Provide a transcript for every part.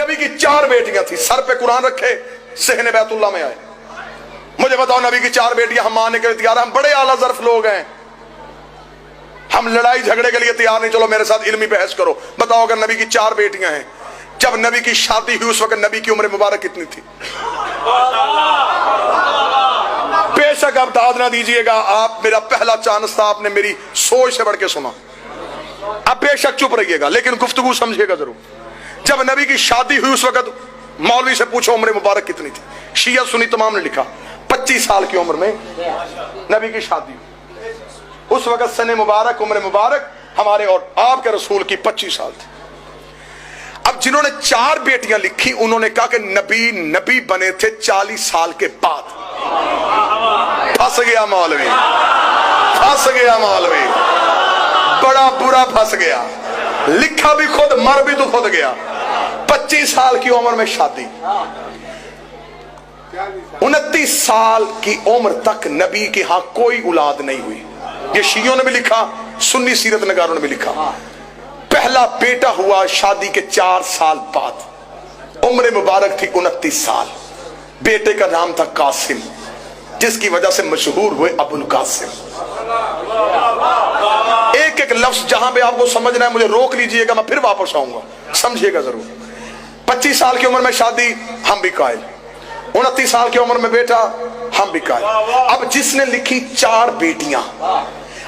नबी की 4 बेटियां थी, सर पे कुरान रखे सहने बैतुल्लाह में आए। मुझे बताओ नबी की 4 बेटियां हम मानने के लिए तैयार, हम बड़े आला ज़र्फ लोग हैं, हम लड़ाई झगड़े के लिए तैयार नहीं। चलो मेरे साथ इल्मी बहस करो, बताओ अगर नबी की 4 बेटियां हैं, जब नबी की शादी हुई उस वक्त नबी की उम्र मुबारक कितनी थी? बेशक आप दाद ना दीजिएगा, आप मेरा पहला चांस था, आपने मेरी सोच से बढ़ के सुना। आप बेशक चुप रहिएगा लेकिन गुफ्तगू समझिएगा जरूर। जब नबी की शादी हुई उस वक्त मौलवी से पूछो उम्र मुबारक कितनी थी? शिया सुन्नी तमाम ने लिखा 25 साल की उम्र में नबी की शादी हुई। उस वक्त सने मुबारक उम्र मुबारक हमारे और आपके रसूल की 25 साल थी। अब जिन्होंने 4 बेटियां लिखी उन्होंने कहा कि नबी बने थे 40 साल के बाद। फंस गया मौलवी, फंस गया मौलवी, बड़ा बुरा फंस गया। लिखा भी खुद, मर भी तो खुद गया। 25 साल की उम्र में शादी, 29 साल की उम्र तक नबी के यहां कोई औलाद नहीं हुई। ये शियों ने भी लिखा, सुन्नी सीरत नगारों ने भी लिखा। पहला बेटा हुआ शादी के 4 साल बाद, उम्र मुबारक थी 29 साल। बेटे का नाम था कासिम, जिसकी वजह से मशहूर हुए अबुल कासिम। एक एक लफ्ज जहां पे आपको समझना है मुझे रोक लीजिएगा, मैं फिर वापस आऊंगा, समझिएगा जरूर। 25 साल की उम्र में शादी, हम भी कायल। 29 साल की उम्र में बेटा, हम भी कायल। अब जिसने लिखी 4 बेटियां,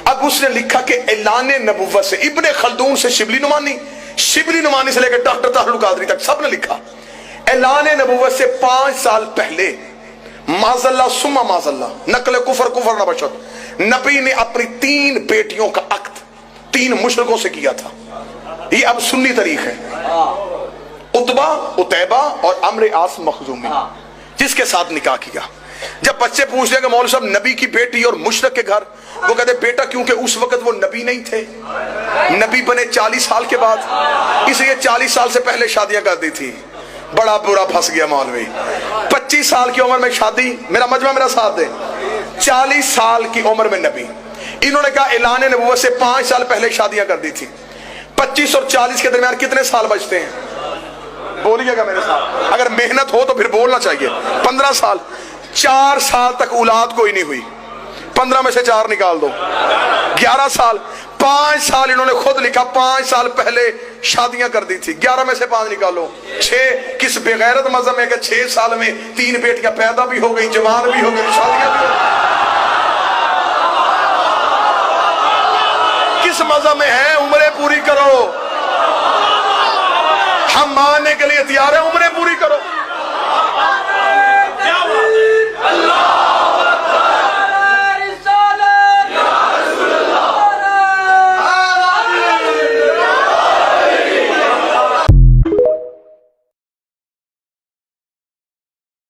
अब उसने लिखा कि ऐलान नबुव्वत से इब्ने खल्दून से शिबली नुमानी से लेकर डॉक्टर ताहरुल कादरी तक सबने लिखा ऐलान नबुव्वत से 5 साल पहले माज़ल्ला सुम्मा माज़ल्ला, नकल कुफर कुफर नबशत, नबी ने अपनी 3 बेटियों का अक्द 3 मुशरिकों से किया था। ये अब सुन्नी तारीख है। उतबा, उतैबा और अम्र आस मखजूमी, जिसके साथ निकाह किया। जब बच्चे पूछ रहे मौलवी साहब नबी की बेटी और मुशरिक के घर, वो कहते बेटा क्योंकि उस वक्त वो नबी नहीं थे, नबी बने 40 साल के बाद, इसलिए 40 साल से पहले शादियां कर दी थी। बड़ा बुरा फंस गया मौलवी। 25 साल की उम्र में शादी, मेरा मजमा मेरा साथ दे, 40 साल की उम्र में नबी। इन्होंने कहा ऐलान नबुव्वत से 5 साल पहले शादियां कर दी थी। 25 और 40 के दरमियान कितने साल बचते हैं? बोलिएगा मेरे साथ, अगर मेहनत हो तो फिर बोलना चाहिए। 15 साल। 4 साल तक औलाद कोई नहीं हुई, 15 में से 4 निकाल दो, 11 साल। 5 साल इन्होंने खुद लिखा 5 साल पहले शादियां कर दी थी, 11 में से 5 निकालो, 6। किस बेगैरत मजहब है कि 6 साल में 3 बेटियां पैदा भी हो गई, जवान भी हो गई, शादियां भी हो गई? किस मजहब में है? उम्रें पूरी करो, हम मानने के लिए तैयार है, उम्रें पूरी करो।